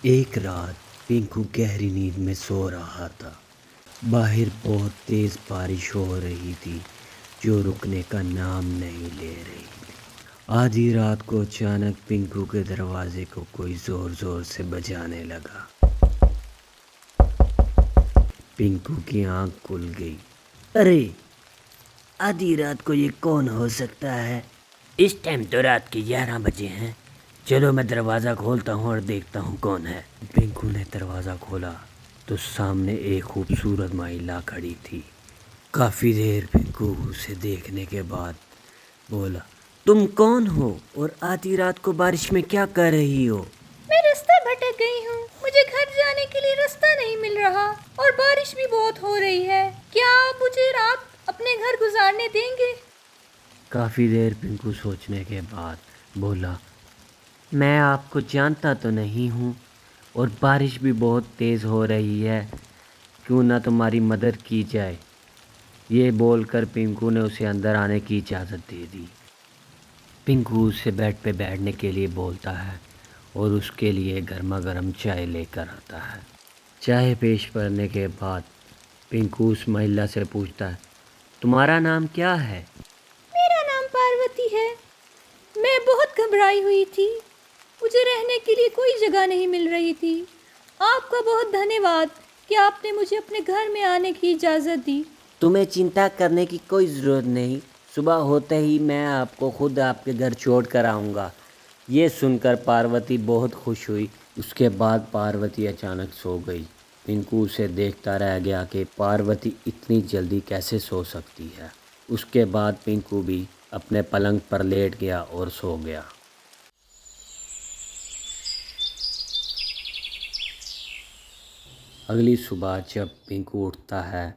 एक रात पिंकू गहरी नींद में सो रहा था। बाहर बहुत तेज़ बारिश हो रही थी जो रुकने का नाम नहीं ले रही थी। आधी रात को अचानक पिंकू के दरवाजे को कोई ज़ोर ज़ोर से बजाने लगा। पिंकू की आंख खुल गई। अरे, आधी रात को ये कौन हो सकता है? इस टाइम तो रात के 11 बजे हैं। चलो मैं दरवाज़ा खोलता हूँ और देखता हूँ कौन है। पिंकू ने दरवाज़ा खोला तो सामने एक खूबसूरत महिला खड़ी थी। काफ़ी देर पिंकू उसे देखने के बाद बोला, तुम कौन हो और आधी रात को बारिश में क्या कर रही हो? मैं रास्ता भटक गई हूँ। मुझे घर जाने के लिए रास्ता नहीं मिल रहा और बारिश भी बहुत हो रही है। क्या आप मुझे रात अपने घर गुजारने देंगे? काफ़ी देर पिंकू सोचने के बाद बोला, मैं आपको जानता तो नहीं हूँ और बारिश भी बहुत तेज़ हो रही है, क्यों ना तुम्हारी मदद की जाए। ये बोलकर पिंकू ने उसे अंदर आने की इजाज़त दे दी। पिंकू उसे बेड पे बैठने के लिए बोलता है और उसके लिए गर्मा गर्म चाय लेकर आता है। चाय पेश करने के बाद पिंकू उस महिला से पूछता है, तुम्हारा नाम क्या है? मेरा नाम पार्वती है। मैं बहुत घबराई हुई थी। मुझे रहने के लिए कोई जगह नहीं मिल रही थी। आपका बहुत धन्यवाद कि आपने मुझे अपने घर में आने की इजाज़त दी। तुम्हें चिंता करने की कोई ज़रूरत नहीं। सुबह होते ही मैं आपको खुद आपके घर छोड़ कर आऊँगा। ये सुनकर पार्वती बहुत खुश हुई। उसके बाद पार्वती अचानक सो गई। पिंकू उसे देखता रह गया कि पार्वती इतनी जल्दी कैसे सो सकती है। उसके बाद पिंकू भी अपने पलंग पर लेट गया और सो गया। अगली सुबह जब पिंकू उठता है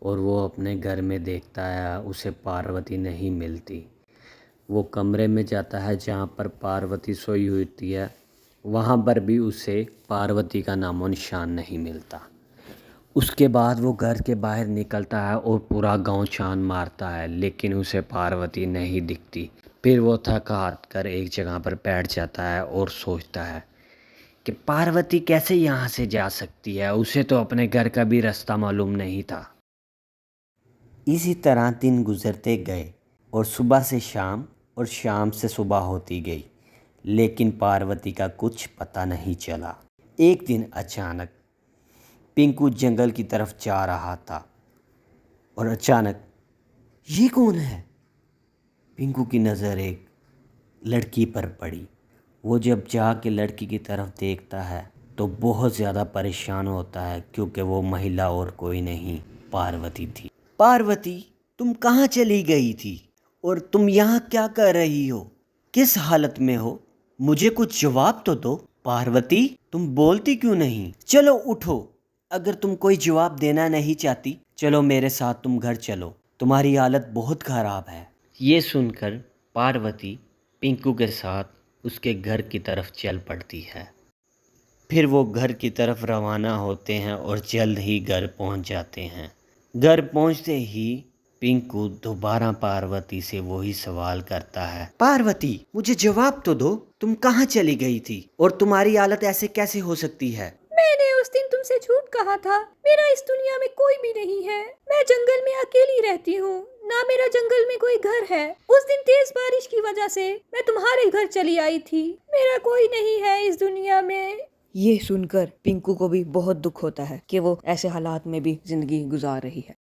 और वो अपने घर में देखता है, उसे पार्वती नहीं मिलती। वो कमरे में जाता है जहाँ पर पार्वती सोई हुई होती है। वहाँ पर भी उसे पार्वती का नामो निशान नहीं मिलता। उसके बाद वो घर के बाहर निकलता है और पूरा गांव छान मारता है, लेकिन उसे पार्वती नहीं दिखती। फिर वो थक हार कर एक जगह पर बैठ जाता है और सोचता है कि पार्वती कैसे यहाँ से जा सकती है। उसे तो अपने घर का भी रास्ता मालूम नहीं था। इसी तरह दिन गुजरते गए और सुबह से शाम और शाम से सुबह होती गई, लेकिन पार्वती का कुछ पता नहीं चला। एक दिन अचानक पिंकू जंगल की तरफ जा रहा था और अचानक, ये कौन है? पिंकू की नज़र एक लड़की पर पड़ी। वो जब जाके लड़की की तरफ देखता है तो बहुत ज़्यादा परेशान होता है, क्योंकि वो महिला और कोई नहीं, पार्वती थी। पार्वती, तुम कहाँ चली गई थी और तुम यहाँ क्या कर रही हो? किस हालत में हो? मुझे कुछ जवाब तो दो। पार्वती, तुम बोलती क्यों नहीं? चलो उठो। अगर तुम कोई जवाब देना नहीं चाहती, चलो मेरे साथ, तुम घर चलो। तुम्हारी हालत बहुत ख़राब है। ये सुनकर पार्वती पिंकू के साथ उसके घर की तरफ चल पड़ती है। फिर वो घर की तरफ रवाना होते हैं और जल्द ही घर पहुंच जाते हैं। घर पहुंचते ही पिंकू दोबारा पार्वती से वही सवाल करता है, पार्वती, मुझे जवाब तो दो। तुम कहाँ चली गई थी और तुम्हारी हालत ऐसे कैसे हो सकती है? मैंने उस दिन तुमसे झूठ कहा था। मेरा इस दुनिया में कोई भी नहीं है। मैं जंगल में अकेली रहती हूँ। ना मेरा जंगल में कोई घर है। उस दिन तेज बारिश की वजह से मैं तुम्हारे घर चली आई थी। मेरा कोई नहीं है इस दुनिया में। ये सुनकर पिंकू को भी बहुत दुख होता है कि वो ऐसे हालात में भी जिंदगी गुजार रही है।